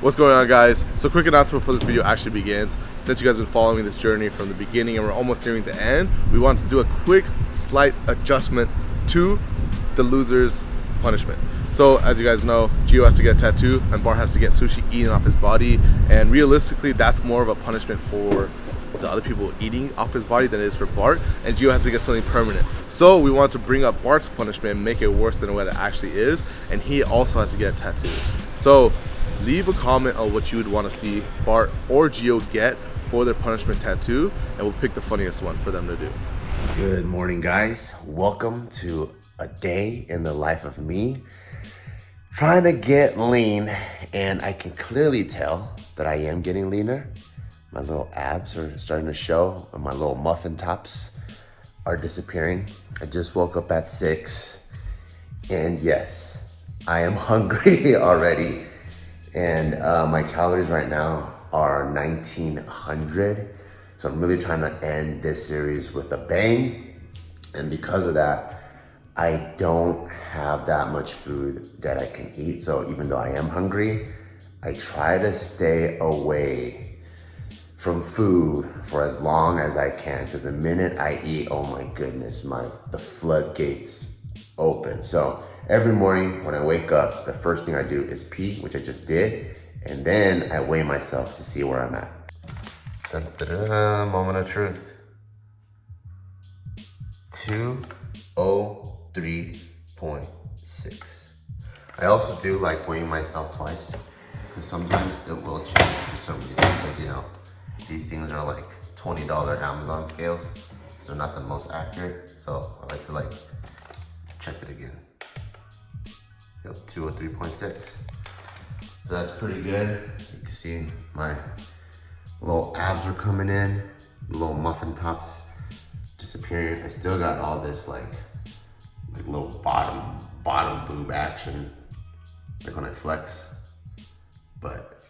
What's going on, guys? So quick announcement before this video actually begins. Since you guys have been following this journey from the beginning and we're almost nearing the end, we want to do a quick slight adjustment to the loser's punishment. So as you guys know, Gio has to get a tattoo and Bart has to get sushi eaten off his body, and realistically that's more of a punishment for the other people eating off his body than it is for Bart, and Gio has to get something permanent. So we want to bring up Bart's punishment and make it worse than what it actually is, and he also has to get a tattoo. So leave a comment on what you would want to see Bart or Gio get for their punishment tattoo, and we'll pick the funniest one for them to do. Good morning, guys. Welcome to a day in the life of me trying to get lean, and I can clearly tell that I am getting leaner. My little abs are starting to show and my little muffin tops are disappearing. I just woke up at 6 and yes, I am hungry already. And my calories right now are 1900. So I'm really trying to end this series with a bang. And because of that, I don't have that much food that I can eat. So even though I am hungry, I try to stay away from food for as long as I can. Because the minute I eat, oh my goodness, the floodgates open. So every morning when I wake up, the first thing I do is pee, which I just did, and then I weigh myself to see where I'm at. Dun, dun, dun, dun, moment of truth. 203.6. I also do like weighing myself twice, because sometimes it will change for some reason, because you know, these things are like $20 Amazon scales, so they're not the most accurate. So I like to check it again. Yep, 203.6. So that's pretty good. You can see my little abs are coming in, little muffin tops disappearing. I still got all this like little bottom boob action, like when I flex, but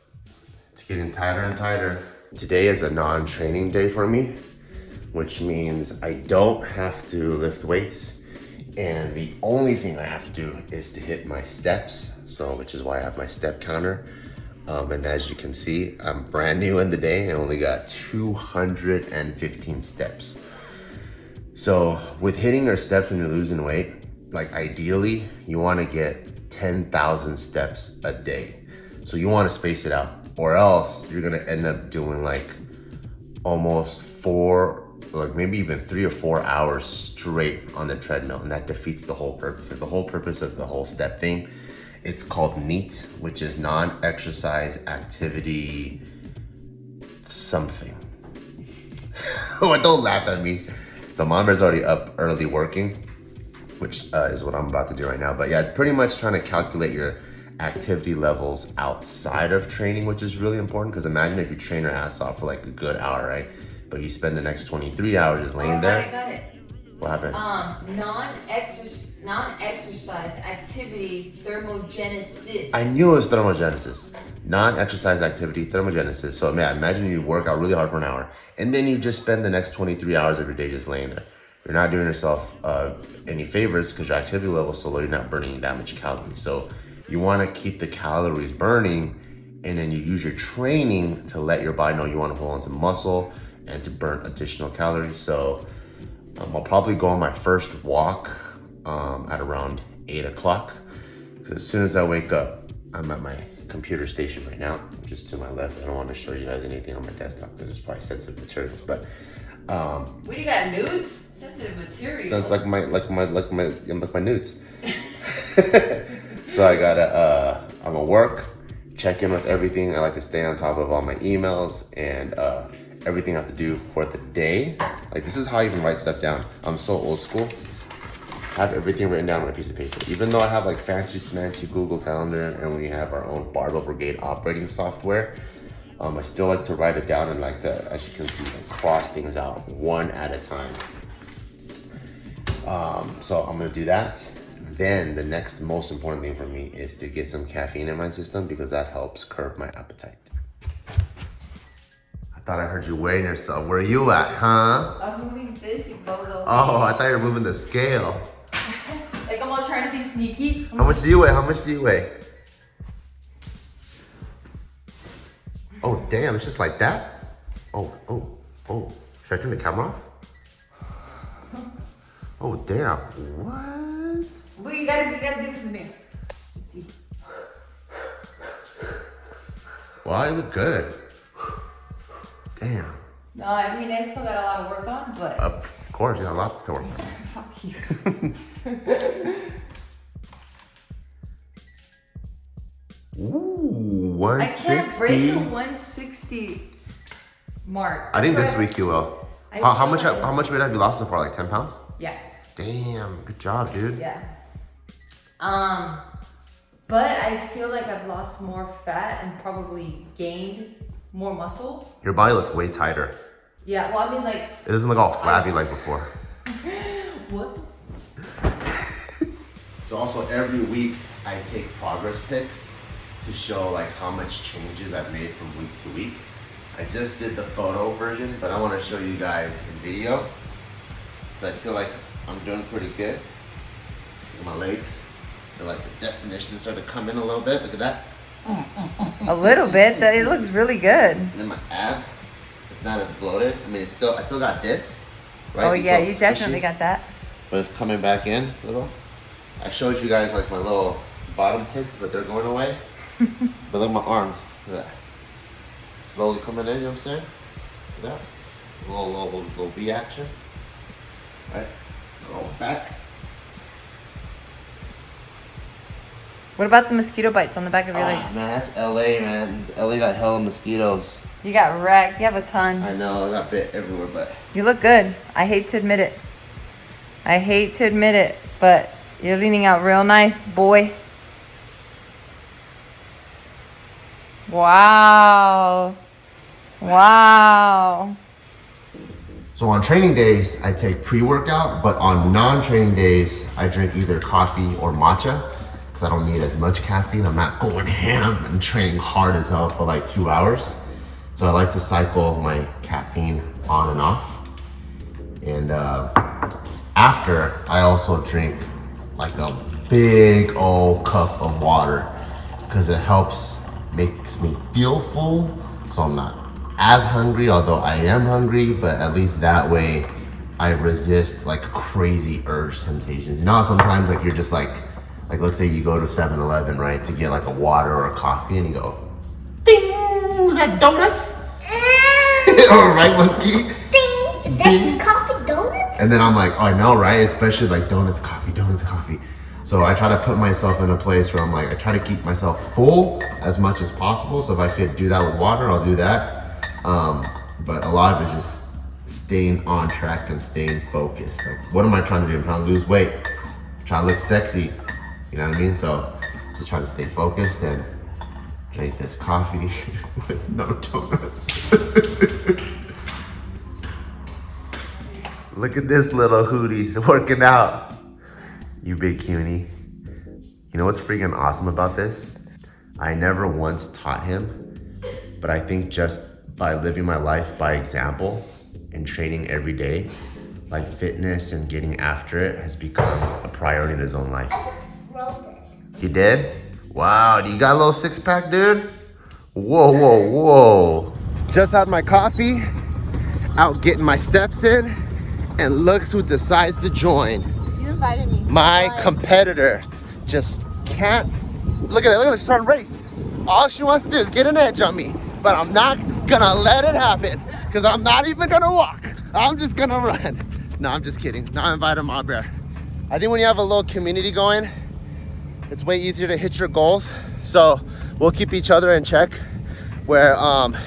it's getting tighter and tighter. Today is a non-training day for me, which means I don't have to lift weights. And the only thing I have to do is to hit my steps, which is why I have my step counter. And as you can see, I'm brand new in the day and only got 215 steps. So with hitting your steps when you're losing weight, like ideally, you want to get 10,000 steps a day. So you want to space it out, or else you're gonna end up doing like almost maybe even 3 or 4 hours straight on the treadmill, and that defeats the whole purpose. Like the whole purpose of the whole step thing, it's called NEAT, which is non-exercise activity something. Oh, don't laugh at me. So Mama's already up early working, which is what I'm about to do right now. But yeah, it's pretty much trying to calculate your activity levels outside of training, which is really important, because imagine if you train your ass off for like a good hour, right? But you spend the next 23 hours just laying there. I got it. What happened? Non-exercise activity thermogenesis. I knew it was thermogenesis. Non-exercise activity thermogenesis. So man, imagine you work out really hard for an hour and then you just spend the next 23 hours of your day just laying there. You're not doing yourself any favors, because your activity level is so low, you're not burning that much calories. So you want to keep the calories burning, and then you use your training to let your body know you want to hold on to muscle and to burn additional calories. So I'll probably go on my first walk at around 8 o'clock. Because as soon as I wake up, I'm at my computer station right now, just to my left. I don't want to show you guys anything on my desktop because it's probably sensitive materials. But what do you got, nudes? Sensitive material. Sounds like my nudes. So I gotta I'm gonna work, check in with everything. I like to stay on top of all my emails and everything I have to do for the day. Like this is how I even write stuff down. I'm so old school. I have everything written down on a piece of paper. Even though I have like fancy smancy Google Calendar and we have our own Barbell Brigade operating software, I still like to write it down and like to, as you can see, like cross things out one at a time. So I'm gonna do that. Then the next most important thing for me is to get some caffeine in my system, because that helps curb my appetite. I thought I heard you weighing yourself. Where are you at, huh? I was moving this, you bozo. Oh, I thought you were moving the scale. Like I'm all trying to be sneaky. How much do you weigh? Oh, damn, it's just like that? Oh. Should I turn the camera off? Oh, damn. What? Well, you gotta do it from there. Let's see. Wow, you look good. Damn. No, I mean, I still got a lot of work on, but... Of course, you got lots to work on. Fuck you. Ooh, 160. I can't break the 160 mark. I think this week you will. How much weight have you lost so far? Like 10 pounds? Yeah. Damn, good job, dude. Yeah. But I feel like I've lost more fat and probably gained more muscle. Your body looks way tighter. Yeah, well, I mean, like... It doesn't look all flabby like before. What? So also every week I take progress pics to show like how much changes I've made from week to week. I just did the photo version, but I want to show you guys in video. So I feel like I'm doing pretty good. Look at my legs. I feel like the definition started to come in a little bit. Look at that. A little bit. It looks really good. And then my abs, it's not as bloated. I mean, I still got this, right? Oh These yeah, little you definitely squishies, got that. but it's coming back in a little. I showed you guys like my little bottom tits, but they're going away. But look at my arm. Look at that. Slowly coming in, you know what I'm saying? Look at that. Little V action. Right? Roll back. What about the mosquito bites on the back of your Ah, legs? man, that's LA, man. LA got hella mosquitoes. You got wrecked. You have a ton. I know, I got bit everywhere, but You look good. I hate to admit it. But you're leaning out real nice, boy. Wow. so on training days, I take pre-workout, but on non-training days, I drink either coffee or matcha because I don't need as much caffeine. I'm not going ham and training hard as hell for like 2 hours. So I like to cycle my caffeine on and off. And after, I also drink like a big old cup of water because it makes me feel full, so I'm not as hungry, although I am hungry, but at least that way I resist like crazy urge temptations. You know how sometimes like you're just like let's say you go to 7-Eleven, right, to get like a water or a coffee and you go, ding, is that donuts? Or right, monkey? Ding, that's coffee donuts? And then I'm like, oh, I know, right? Especially like donuts, coffee. So I try to put myself in a place where I'm like, I try to keep myself full as much as possible. So if I could do that with water, I'll do that. But a lot of it is just staying on track and staying focused. Like, what am I trying to do? I'm trying to lose weight. I'm trying to look sexy. You know what I mean? So just try to stay focused and drink this coffee with no donuts. Look at this little hoodie's working out. You big cutie. You know what's freaking awesome about this? I never once taught him, but I think just by living my life by example and training every day, like fitness and getting after it has become a priority in his own life. I just rolled it. You did? Wow, do you got a little six pack, dude? Whoa. Just had my coffee, out getting my steps in, and look who decides to join. You invited me. My competitor just can't. Look at her, she's trying to race. All she wants to do is get an edge on me, but I'm not gonna let it happen because I'm not even gonna walk. I'm just gonna run. No, I'm just kidding. No, I invited my bear. I think when you have a little community going, it's way easier to hit your goals. So we'll keep each other in check. Where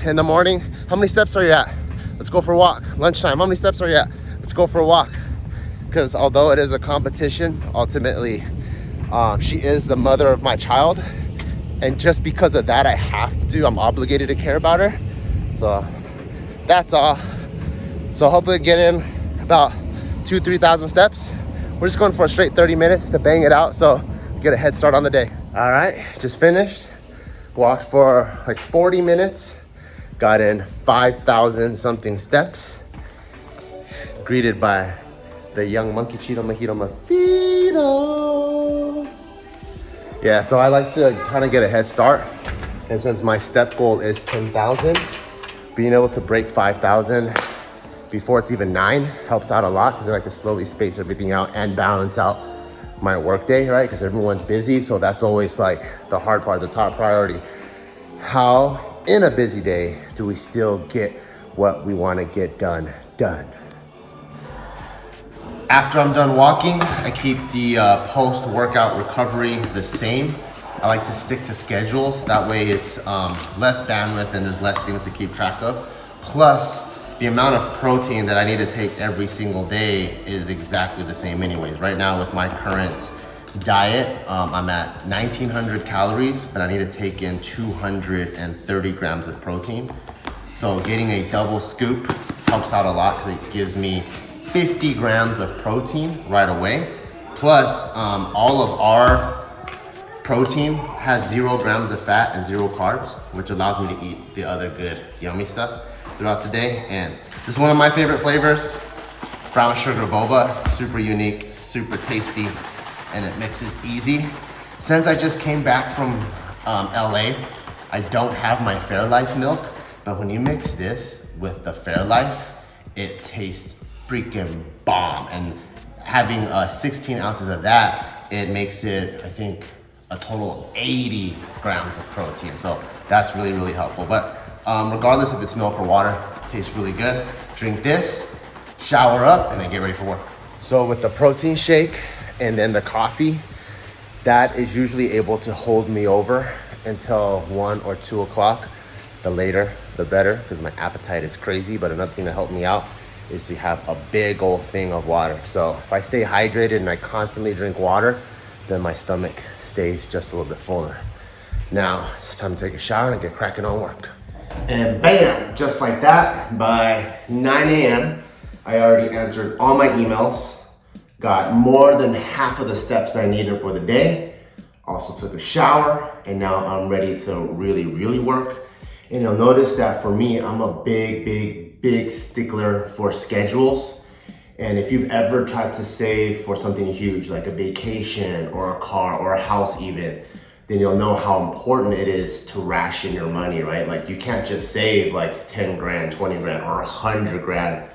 in the morning, how many steps are you at? Let's go for a walk. Lunchtime, how many steps are you at? Let's go for a walk. Because although it is a competition, ultimately, she is the mother of my child. And just because of that, I'm obligated to care about her. So that's all. So hopefully get in about 2,000-3,000 steps. We're just going for a straight 30 minutes to bang it out. So get a head start on the day. All right, just finished. Walked for like 40 minutes. Got in 5,000 something steps. Greeted by the young monkey Cheeto Mojito Mojito. Yeah, so I like to kind of get a head start And since my step goal is 10,000, being able to break 5,000 before it's even 9 helps out a lot, because then I can slowly space everything out and balance out my workday, right? Because everyone's busy, so that's always like the hard part, the top priority. How in a busy day do we still get what we want to get done? After I'm done walking, I keep the post-workout recovery the same. I like to stick to schedules. That way it's less bandwidth and there's less things to keep track of. Plus, the amount of protein that I need to take every single day is exactly the same anyways. Right now with my current diet, I'm at 1,900 calories, but I need to take in 230 grams of protein. So getting a double scoop helps out a lot because it gives me 50 grams of protein right away. Plus, all of our protein has 0 grams of fat and 0 carbs, which allows me to eat the other good, yummy stuff throughout the day. And this is one of my favorite flavors, brown sugar boba, super unique, super tasty, and it mixes easy. Since I just came back from LA, I don't have my Fairlife milk, but when you mix this with the Fairlife, it tastes freaking bomb. And having 16 ounces of that, it makes it, I think, a total of 80 grams of protein. So that's really, really helpful. But regardless if it's milk or water, it tastes really good. Drink this, shower up, and then get ready for work. So with the protein shake and then the coffee, that is usually able to hold me over until 1 or 2 o'clock. The later, the better, because my appetite is crazy. But another thing to help me out is to have a big old thing of water. So if I stay hydrated and I constantly drink water, then my stomach stays just a little bit fuller. Now, it's time to take a shower and get cracking on work. And bam, just like that, by 9 a.m., I already answered all my emails, got more than half of the steps that I needed for the day, also took a shower, and now I'm ready to really, really work. And you'll notice that for me, I'm a big stickler for schedules. And if you've ever tried to save for something huge, like a vacation or a car or a house even, then you'll know how important it is to ration your money, right? Like you can't just save like 10 grand, 20 grand, or 100 grand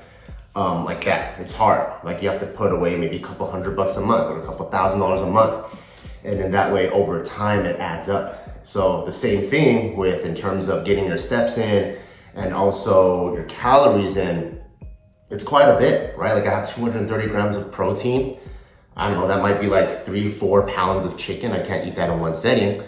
like that. It's hard. Like you have to put away maybe a couple $100 a month or a couple $1,000 a month. And then that way over time it adds up. So the same thing with in terms of getting your steps in and also your calories in. It's quite a bit, right? Like I have 230 grams of protein. I don't know, that might be like 3-4 pounds of chicken. I can't eat that in one setting.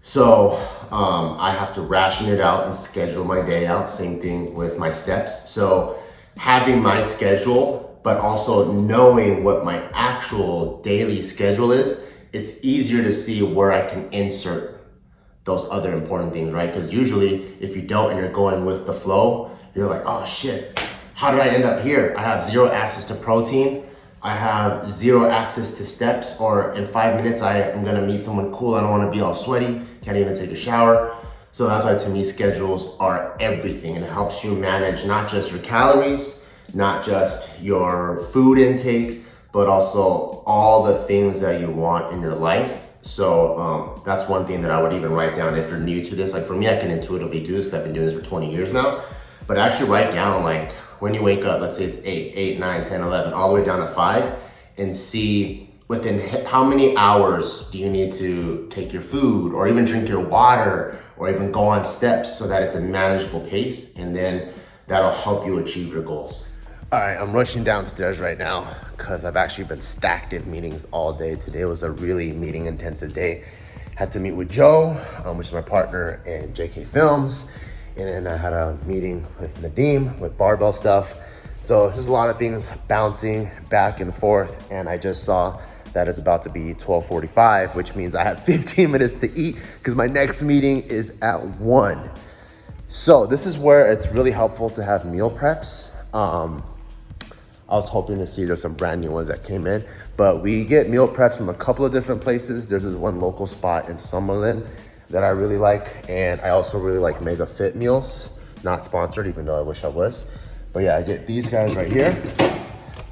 So I have to ration it out and schedule my day out. Same thing with my steps. So having my schedule, but also knowing what my actual daily schedule is, it's easier to see where I can insert those other important things, right? Because usually if you don't and you're going with the flow, you're like, oh shit, how did I end up here? I have 0 access to protein. I have 0 access to steps, or in 5 minutes, I am gonna meet someone cool. I don't wanna be all sweaty, can't even take a shower. So that's why to me, schedules are everything, and it helps you manage not just your calories, not just your food intake, but also all the things that you want in your life. So that's one thing that I would even write down if you're new to this. Like for me, I can intuitively do this because I've been doing this for 20 years now, but actually write down like, when you wake up, let's say it's 8, 9, 10, 11, all the way down to 5, and see within how many hours do you need to take your food or even drink your water or even go on steps so that it's a manageable pace, and then that'll help you achieve your goals. All right, I'm rushing downstairs right now because I've actually been stacked in meetings all day. Today was a really meeting intensive day. Had to meet with Joe, which is my partner in JK Films. And then I had a meeting with Nadeem with barbell stuff. So there's a lot of things bouncing back and forth. And I just saw that it's about to be 12:45, which means I have 15 minutes to eat because my next meeting is at 1. So this is where it's really helpful to have meal preps. I was hoping to see there's some brand new ones that came in, but we get meal preps from a couple of different places. There's this one local spot in Summerlin that I really like, and I also really like Mega Fit Meals. Not sponsored, even though I wish I was. But yeah, I get these guys right here.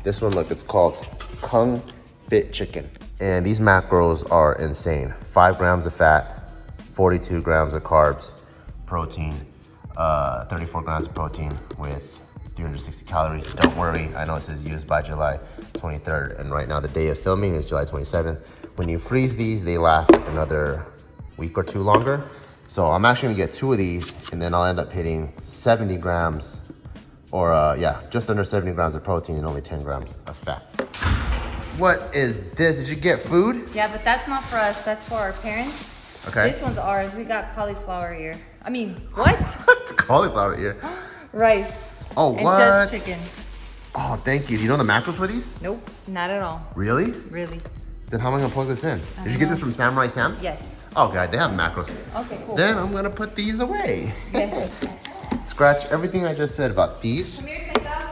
This one, look, it's called Kung Fit Chicken. And these macros are insane. 5 grams of fat, 42 grams of carbs, protein, 34 grams of protein with 360 calories. Don't worry, I know it says used by July 23rd, and right now the day of filming is July 27th. When you freeze these, they last another week or two longer. So I'm actually gonna get 2 of these, and then I'll end up hitting 70 grams, or yeah, just under 70 grams of protein and only 10 grams of fat. What is this? Did you get food? Yeah, but that's not for us. That's for our parents. Okay. This one's ours. We got cauliflower ear. I mean, what? Cauliflower ear. Rice. Oh, and what? just chicken. Oh, thank you. Do you know the macros for these? Nope, not at all. Really? Really. Then how am I gonna plug this in? Did you get this from Samurai Sam's? Yes. Oh god, they have macros. Okay, cool. Then I'm gonna put these away. Yeah. Scratch everything I just said about these, Come here, Pika.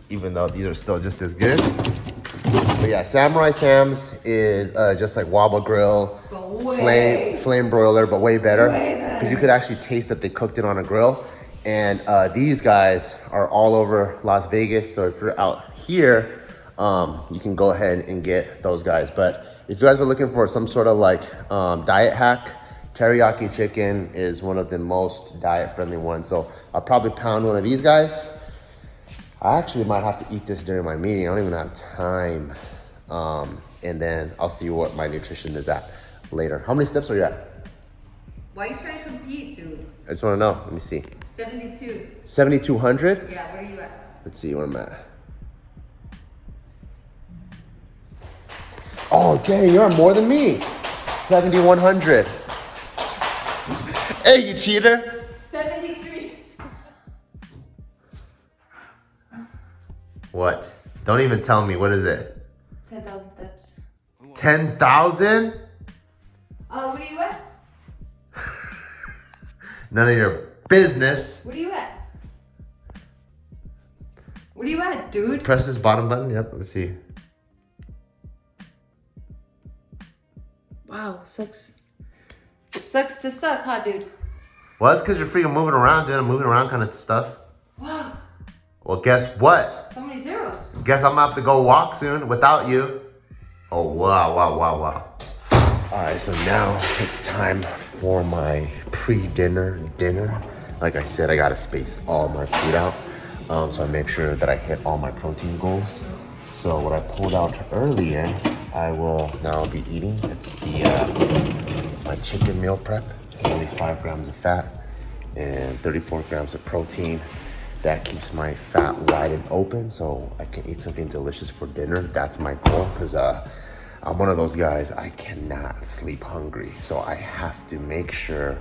even though these are still just as good. But yeah, Samurai Sam's is just like Wobble Grill, flame broiler, but way better. Because you could actually taste that they cooked it on a grill. And these guys are all over Las Vegas. So if you're out here, you can go ahead and get those guys. But if you guys are looking for some sort of like diet hack, teriyaki chicken is one of the most diet-friendly ones. So I'll probably pound one of these guys. I actually might have to eat this during my meeting. I don't even have time. And then I'll see what my nutrition is at later. How many steps are you at? Why are you trying to compete, dude? I just want to know. Let me see. 72. 7,200? Yeah, where are you at? Let's see where I'm at. Oh, dang, you're on more than me. 7,100. Hey, you cheater. 73. What? Don't even tell me. What is it? 10,000 steps. 10,000? What are you at? None of your business. What are you at? What are you at, dude? Press this bottom button. Yep, let me see. Wow, sucks. Sucks to suck, huh, dude? Well, that's because you're freaking moving around, doing moving around kind of stuff. Wow, Well, guess what? so many zeros. Guess I'm gonna have to go walk soon without you. Oh, wow. All right, so now it's time for my pre-dinner dinner. Like I said, I gotta space all my food out. So I make sure that I hit all my protein goals. So what I pulled out earlier, I will now be eating. It's the my chicken meal prep. Only 5 grams of fat and 34 grams of protein. That keeps my fat wide and open so I can eat something delicious for dinner. That's my goal, because I'm one of those guys, I cannot sleep hungry. So I have to make sure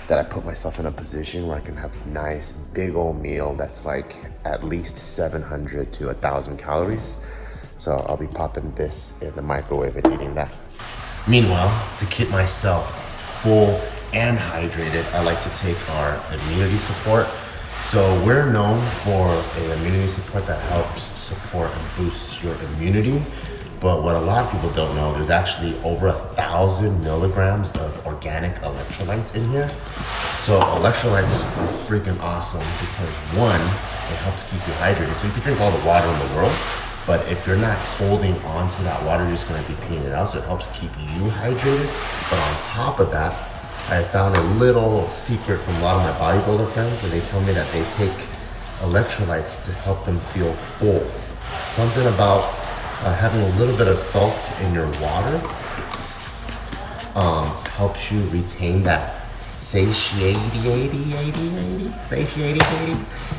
that I put myself in a position where I can have a nice big old meal that's like at least 700 to 1,000 calories. So I'll be popping this in the microwave and eating that. Meanwhile, to keep myself full and hydrated, I like to take our immunity support. So we're known for an immunity support that helps support and boosts your immunity. But what a lot of people don't know, there's actually over 1,000 milligrams of organic electrolytes in here. So electrolytes are freaking awesome because one, it helps keep you hydrated. So you can drink all the water in the world, but if you're not holding on to that water, you're just gonna be peeing it out. So it helps keep you hydrated. But on top of that, I found a little secret from a lot of my bodybuilder friends, and they tell me that they take electrolytes to help them feel full. Something about having a little bit of salt in your water helps you retain that satiety.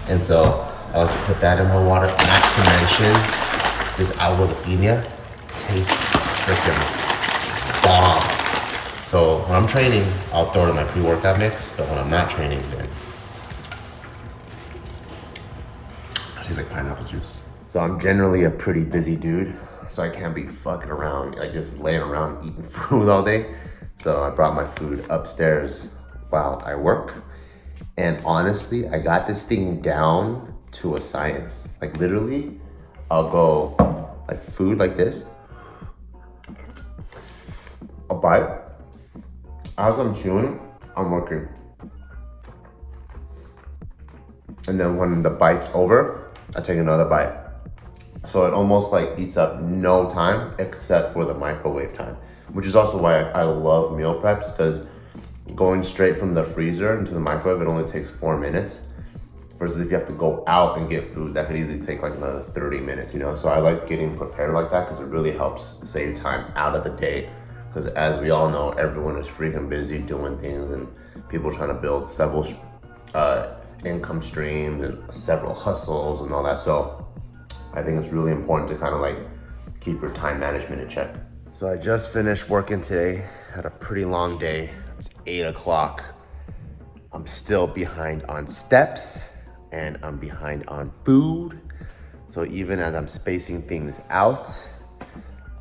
And so I like to put that in my water. Not to mention, this agua de piña tastes freaking bomb. So when I'm training, I'll throw it in my pre-workout mix, but when I'm not training, then it tastes like pineapple juice. So I'm generally a pretty busy dude, so I can't be fucking around, like just laying around eating food all day. So I brought my food upstairs while I work. And honestly, I got this thing down to a science. Like literally, I'll go like food like this. I'll bite. As I'm chewing, I'm working. And then when the bite's over, I take another bite. So it almost like eats up no time except for the microwave time, which is also why I love meal preps, because going straight from the freezer into the microwave, it only takes 4 minutes. Versus if you have to go out and get food, that could easily take like another 30 minutes, you know? So I like getting prepared like that because it really helps save time out of the day. Because as we all know, everyone is freaking busy doing things and people trying to build several income streams and several hustles and all that. So I think it's really important to kind of like keep your time management in check. So I just finished working today. Had a pretty long day. It's 8 o'clock. I'm still behind on steps and I'm behind on food. So even as I'm spacing things out,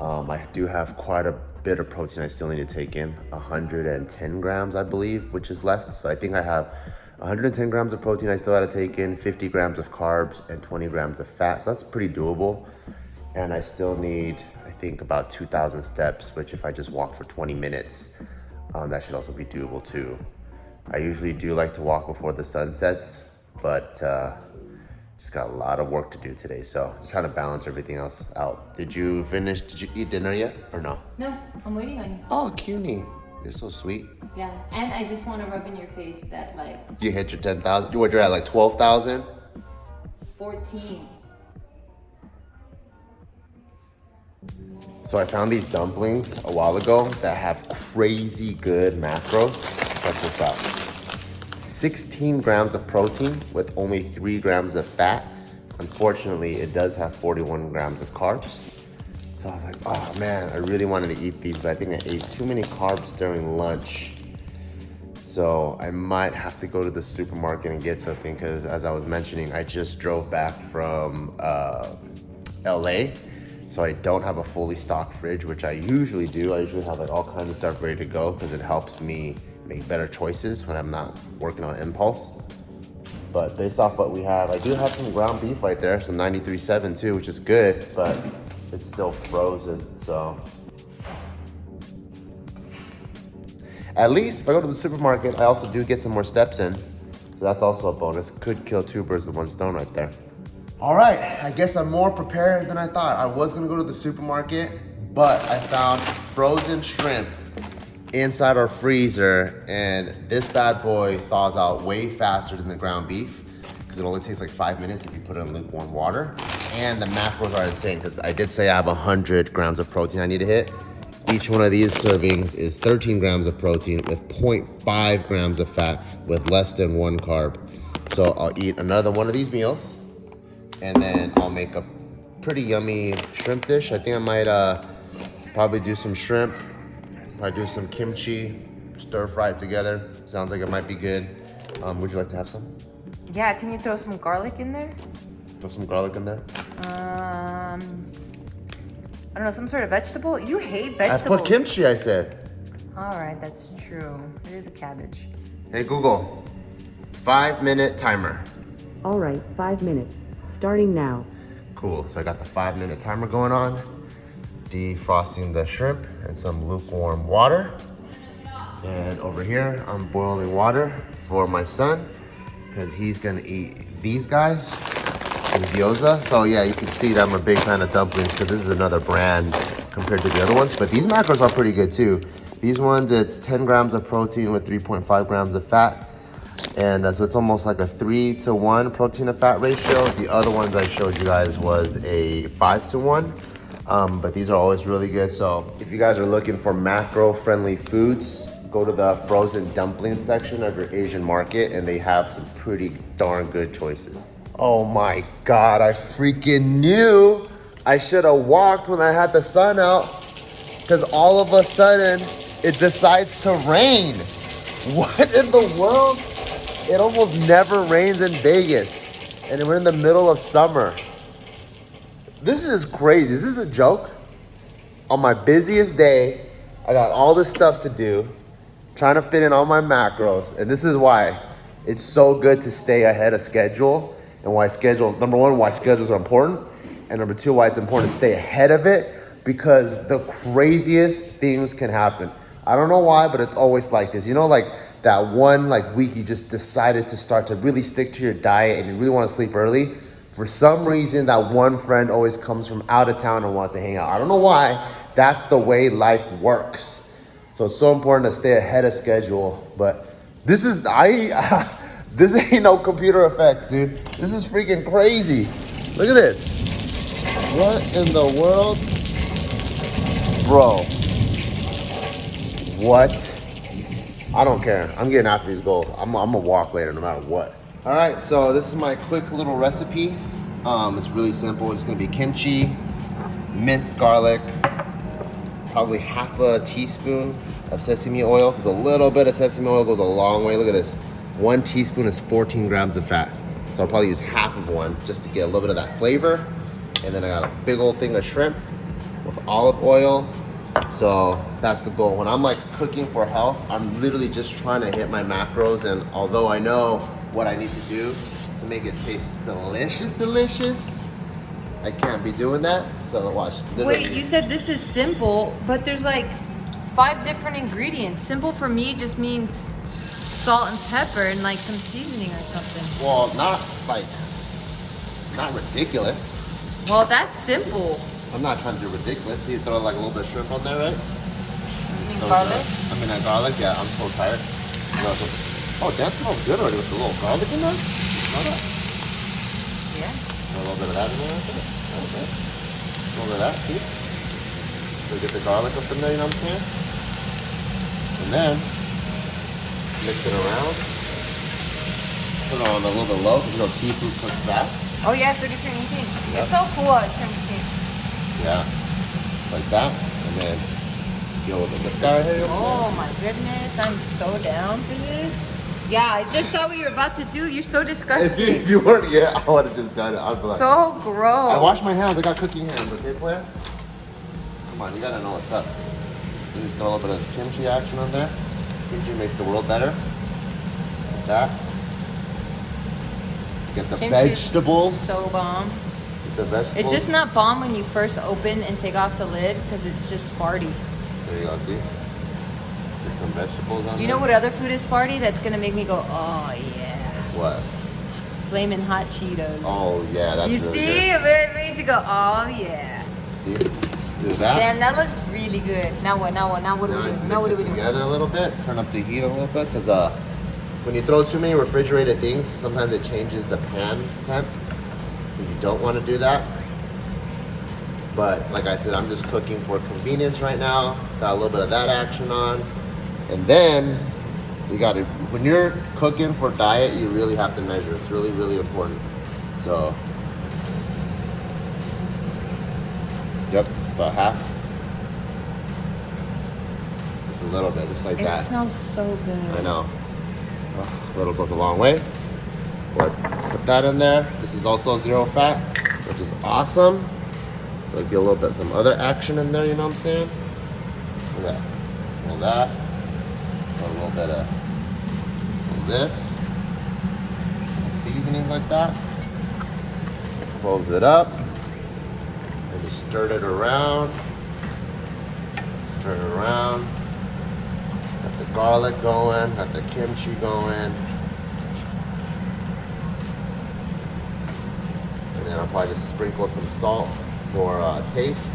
I do have quite a bit of protein I still need to take in. 110 grams, I believe, which is left. So I think I have 110 grams of protein I still had to take in, 50 grams of carbs, and 20 grams of fat. So that's pretty doable. And I still need, I think, about 2,000 steps, which if I just walk for 20 minutes, that should also be doable too. I usually do like to walk before the sun sets, but just got a lot of work to do today. So just trying to balance everything else out. Did you eat dinner yet or no? No, I'm waiting on you. Oh, cutie. You're so sweet. Yeah, and I just want to rub in your face that like... You hit your 10,000? You're at like 12,000? 14. So I found these dumplings a while ago that have crazy good macros. Check this out. 16 grams of protein with only 3 grams of fat. Unfortunately, it does have 41 grams of carbs. So I was like, oh man, I really wanted to eat these, but I think I ate too many carbs during lunch. So I might have to go to the supermarket and get something because as I was mentioning, I just drove back from LA. So I don't have a fully stocked fridge, which I usually do. I usually have like all kinds of stuff ready to go because it helps me make better choices when I'm not working on impulse. But based off what we have, I do have some ground beef right there, some 93.7 too, which is good, but it's still frozen, so. At least if I go to the supermarket, I also do get some more steps in. So that's also a bonus. Could kill 2 birds with 1 stone right there. All right, I guess I'm more prepared than I thought. I was gonna go to the supermarket, but I found frozen shrimp inside our freezer, and this bad boy thaws out way faster than the ground beef because it only takes like 5 minutes if you put it in lukewarm water. And the macros are insane because I did say I have 100 grams of protein I need to hit. Each one of these servings is 13 grams of protein with 0.5 grams of fat with less than 1 carb. So I'll eat another one of these meals and then I'll make a pretty yummy shrimp dish. I think I might probably do some shrimp, probably do some kimchi, stir fry it together. Sounds like it might be good. Would you like to have some? Yeah, can you throw some garlic in there? Throw some garlic in there? I don't know, some sort of vegetable? You hate vegetables. I put kimchi, I said. All right, that's true. It is a cabbage. Hey Google, 5-minute timer. All right, 5 minutes. Starting now. Cool, so I got the 5-minute timer going on. Defrosting the shrimp in some lukewarm water. And over here, I'm boiling water for my son because he's gonna eat these guys in gyoza. So yeah, you can see that I'm a big fan of dumplings because this is another brand compared to the other ones. But these macros are pretty good too. These ones, it's 10 grams of protein with 3.5 grams of fat. And so it's almost like a 3-to-1 protein to fat ratio. The other ones I showed you guys was a 5-to-1. But these are always really good. So if you guys are looking for macro-friendly foods, go to the frozen dumpling section of your Asian market and they have some pretty darn good choices. Oh my God, I freaking knew I should have walked when I had the sun out because all of a sudden it decides to rain. What in the world? It almost never rains in Vegas and we're in the middle of summer. This is crazy. Is this a joke? On my busiest day, I got all this stuff to do, trying to fit in all my macros, and this is why it's so good to stay ahead of schedule, and why schedules, number one, why schedules are important, and number two, why it's important to stay ahead of it, because the craziest things can happen. I don't know why, but it's always like this. You know, like that one week you just decided to start to really stick to your diet and you really want to sleep early. For some reason, that one friend always comes from out of town and wants to hang out. I don't know why. That's the way life works. So it's so important to stay ahead of schedule. But this is, this ain't no computer effects, dude. This is freaking crazy. Look at this. What in the world? Bro. What? I don't care. I'm getting after these goals. I'm gonna walk later no matter what. All right, so this is my quick little recipe. It's really simple. It's gonna be kimchi, minced garlic, probably half a teaspoon of sesame oil, because a little bit of sesame oil goes a long way. Look at this. 1 teaspoon is 14 grams of fat. So I'll probably use half of one just to get a little bit of that flavor. And then I got a big old thing of shrimp with olive oil. So that's the goal. When I'm like cooking for health, I'm literally just trying to hit my macros. And although I know what I need to do to make it taste delicious, I can't be doing that. So watch. Literally. Wait, you said this is simple, but there's like 5 different ingredients. Simple for me just means salt and pepper and like some seasoning or something. Well, not ridiculous. Well, that's simple. I'm not trying to do ridiculous. You throw like a little bit of shrimp on there, right? You mean garlic? That garlic, yeah, I'm so tired. Oh, that smells good already with the little garlic in there. Smell that? Yeah. A little bit of that in there. Okay. A little bit of that, see? So get the garlic up in there, you know what I'm saying? And then, mix it around. Put it on a little bit low, because you know seafood cooks fast. Oh yeah, it's already turning pink. Yep. It's so cool how it turns pink. Yeah, like that. And then, get a little bit of this guy here. Oh my goodness, I'm so down for this. Yeah, I just saw what you were about to do. You're so disgusting. If you weren't here, I would have just done it. I was like, So gross. I wash my hands. I got cooking hands. Okay, player? Come on, you gotta know what's up. You just throw a little bit of kimchi action on there. Kimchi makes the world better. Like that. Get the Kimchi's vegetables. So bomb. Get the vegetables. It's just not bomb when you first open and take off the lid because it's just farty. There you go. See. Get some vegetables on there. You know what other food is farty that's gonna make me go, oh yeah? What? Flamin' hot Cheetos. Oh yeah, that's you really see? good. It made you go, oh yeah. See? Do that. Damn, that looks really good. Now what? Now what do we Just do? Now mix what do it we do? together a little bit. Turn up the heat a little bit, because when you throw too many refrigerated things, sometimes it changes the pan temp. So you don't want to do that. But like I said, I'm just cooking for convenience right now. Got a little bit of that action on. And then you got to, when you're cooking for diet, you really have to measure. It's really, really important. So, yep, it's about half. Just a little bit, just like It that. smells so good. I know. A little goes a long way. But put that in there. This is also 0 fat, which is awesome. So get a little bit some other action in there, you know what I'm saying? Look at that. All that. A little bit of this. Seasoning like that. Close it up. And just stir it around. Stir it around. Got the garlic going, got the kimchi going. And then I'll probably just sprinkle some salt for taste.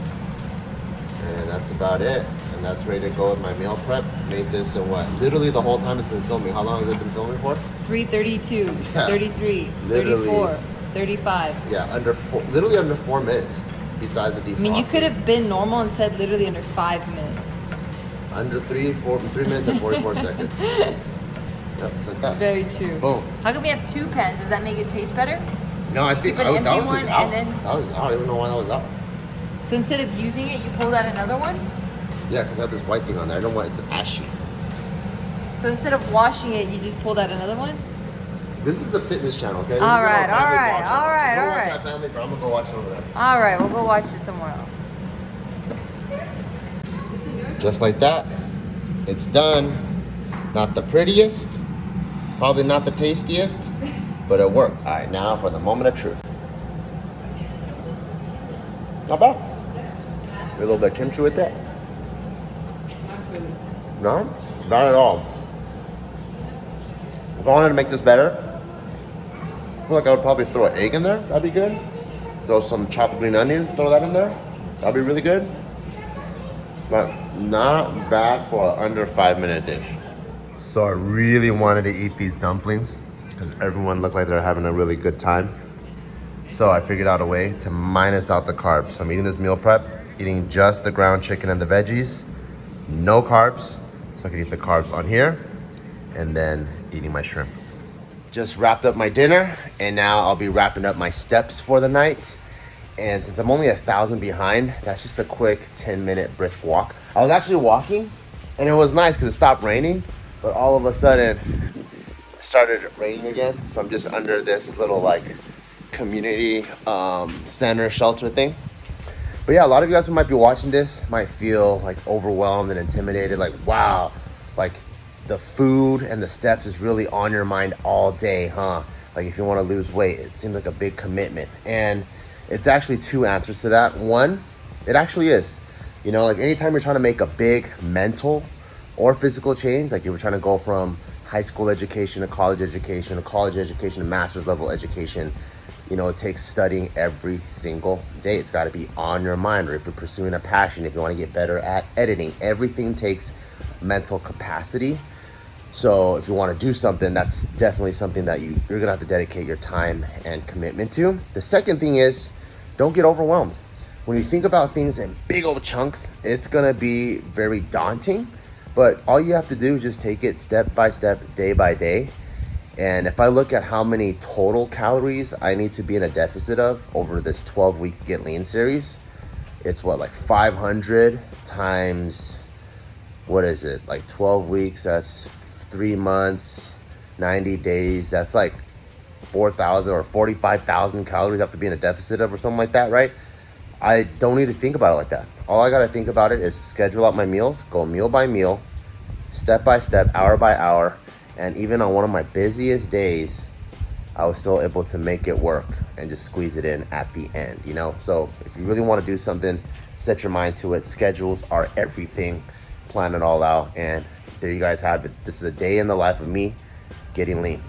And that's about it. And that's ready to go with my meal prep. Made this in what? Literally the whole time it's been filming. How long has it been filming for? 3:32, Yeah. 33, Literally. 34, 35. Yeah, literally under 4 minutes. Besides the defrosting. I mean, you could have been normal and said literally under 5 minutes. Under 3 minutes and 44 seconds. Yep, it's like that. Very true. Boom. How come we have 2 pans? Does that make it taste better? No, I think keep an that empty was just one out. and then- I don't even know why that was out. So instead of using it, you pulled out another one? Yeah, because I have this white thing on there. I don't want it's ashy. So instead of washing it, you just pulled out another one? This is the fitness channel, okay? This All is our right, family all right, vlog channel. all right, Go all watch right. that family, but I'm gonna go watch it over there. All right, we'll go watch it somewhere else. Just like that, it's done. Not the prettiest, probably not the tastiest, but it works. All right, now for the moment of truth. Not bad. A little bit of kimchi with it. No, not at all. If I wanted to make this better, I feel like I would probably throw an egg in there. That'd be good. Throw some chopped green onions. Throw that in there. That'd be really good. But Not bad for an under 5-minute dish. So I really wanted to eat these dumplings because everyone looked like they're having a really good time. So I figured out a way to minus out the carbs. So I'm eating this meal prep, eating just the ground chicken and the veggies, no carbs. So I can eat the carbs on here and then eating my shrimp. Just wrapped up my dinner and now I'll be wrapping up my steps for the night. And since I'm only 1,000 behind, that's just a quick 10-minute brisk walk. I was actually walking and it was nice because it stopped raining, but all of a sudden it started raining again. So I'm just under this little like community center shelter thing. But yeah, a lot of you guys who might be watching this might feel like overwhelmed and intimidated, like wow, like the food and the steps is really on your mind all day, huh? Like if you want to lose weight, it seems like a big commitment. And it's actually two answers to that. One, it actually is. You know, like anytime you're trying to make a big mental or physical change, like you were trying to go from high school education to college education to master's level education, you know, it takes studying every single day. It's got to be on your mind. Or if you're pursuing a passion, if you want to get better at editing, everything takes mental capacity. So if you want to do something, that's definitely something that you're going to have to dedicate your time and commitment to. The second thing is, don't get overwhelmed. When you think about things in big old chunks, it's going to be very daunting. But all you have to do is just take it step by step, day by day. And if I look at how many total calories I need to be in a deficit of over this 12-week Get Lean series, it's what, like 500 times, what is it? Like 12 weeks, that's 3 months, 90 days. That's like 4,000 or 45,000 calories I have to be in a deficit of or something like that, right? I don't need to think about it like that. All I got to think about it is schedule out my meals, go meal by meal, step by step, hour by hour. And even on one of my busiest days, I was still able to make it work and just squeeze it in at the end, you know? So if you really want to do something, set your mind to it. Schedules are everything. Plan it all out. And there you guys have it. This is a day in the life of me getting lean.